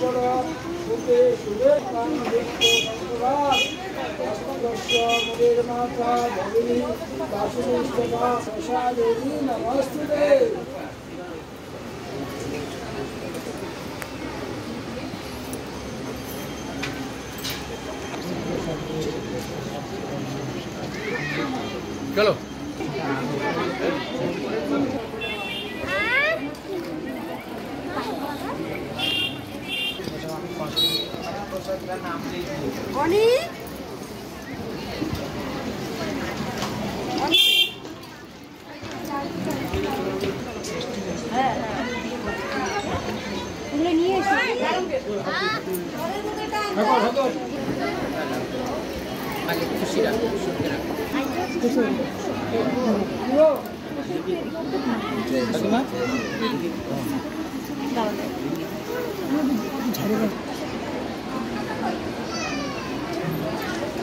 চলো নিয়ে এসো আগে খুশিরা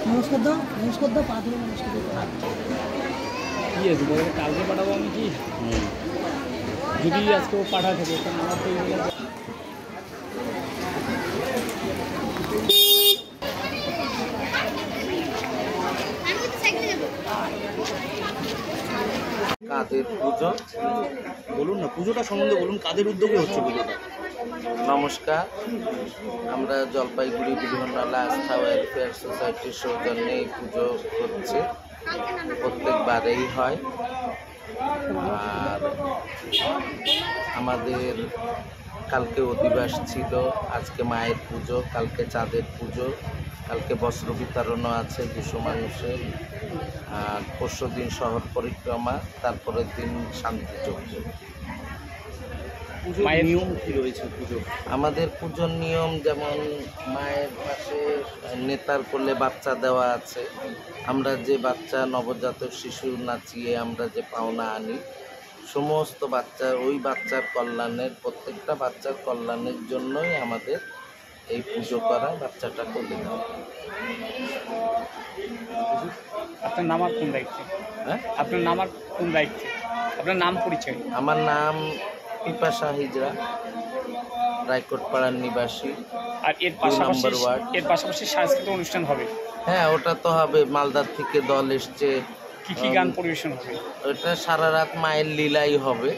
নমস্কার দাও পা ধরে নমস্কার দাও। কি আছে বলে কালকে পাঠাবো আমি কি যদি আজকে ও পাঠা থাকে তাহলে আমার তো কাদের পুজো বলুন না, পুজোটা সম্বন্ধে বলুন, কাদের উদ্যোগে হচ্ছে পুজোটা? নমস্কার, আমরা জলপাইগুড়ি বিধানলা আস্থা ওয়েলফেয়ার সোসাইটির সৌজন্যে এই পুজো হচ্ছে, প্রত্যেকবারেই হয়। আর আমাদের কালকে অধিবাস ছিল, আজকে মায়ের পুজো, কালকে চাঁদের পুজো, কালকে বস্ত্র বিতরণও আছে 200 মানুষের, আর পরশু দিন শহর পরিক্রমা, তারপরের দিন শান্তিযজ্ঞ। মায়ের নিয়ম কি রয়েছে পুজো? আমাদের পুজোর নিয়ম যেমন মায়ের পাশে নেতার কোলে বাচ্চা দেওয়া আছে, আমরা যে বাচ্চা নবজাতক শিশু নাচিয়ে আমরা যে পাওনা আনি, সমস্ত বাচ্চার ওই বাচ্চার কল্যাণের, প্রত্যেকটা বাচ্চার কল্যাণের জন্যই আমাদের এই পুজো করা, বাচ্চাটা কোলে দেওয়া। আপনার নাম আর কোন দায়িত্বে? হ্যাঁ, আপনার নাম আর কোন দায়িত্বে? আপনার নাম পরিচয়? আমার নাম পিপাসা হিজড়া, রায়কোটপাড়ার নিবাসী। আর এর পাশাপাশি সাংস্কৃতিক অনুষ্ঠান হবে? হ্যাঁ, ওটা তো হবে, মালদার থেকে দল এসছে। কি কি গান পরিবেশন হবে? ওটা সারা রাত মায়ের লীলাই হবে।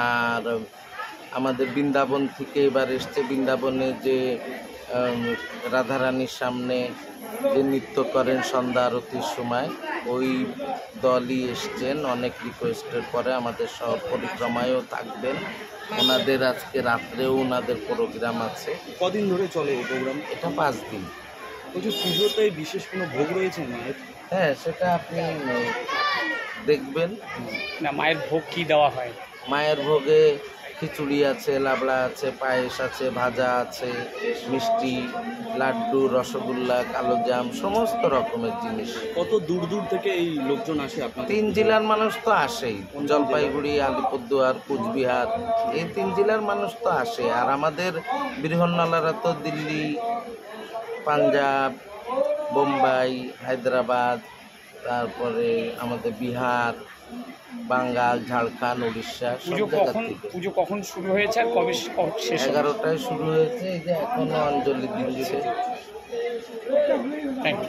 আর আমাদের বৃন্দাবন থেকে এবার এসছে, বৃন্দাবনে যে রাধারানীর সামনে যে নৃত্য করেন সন্ধ্যা আরতির সময়, ওই দলই এসছেন। অনেক রিকোয়েস্টের পরে আমাদের শহর পরিক্রমায়ও থাকবেন ওনাদের। আজকে রাত্রেও ওনাদের প্রোগ্রাম আছে। কদিন ধরে চলে এই প্রোগ্রাম? এটা 5 দিন। বলছি পুজোতে বিশেষ কোনো ভোগ রয়েছে মায়ের? হ্যাঁ, সেটা আপনি দেখবেন। না, মায়ের ভোগ কি দেওয়া হয়? মায়ের ভোগে খিচুড়ি আছে, লাবড়া আছে, পায়েস আছে, ভাজা আছে, মিষ্টি, লাড্ডু, রসগোল্লা, কালোজাম, সমস্ত রকমের জিনিস। কত দূর দূর থেকে এই লোকজন আসে আপনার? 3 জেলার মানুষ তো আসেই, জলপাইগুড়ি, আলিপুরদুয়ার, কুচবিহার, এই 3 জেলার মানুষ তো আসে। আর আমাদের বৃহন্নলারা তো দিল্লি, পাঞ্জাব, বোম্বাই, হায়দ্রাবাদ, তারপরে আমাদের বিহার, বাঙ্গাল, ঝাড়খণ্ড, উড়িষ্যা, সব জায়গা থেকে। পুজো কখন শুরু হয়েছে আর কবে শেষ? 11টায় শুরু হয়েছে, এই যে এখনো অঞ্জলি দিচ্ছে। Thank you.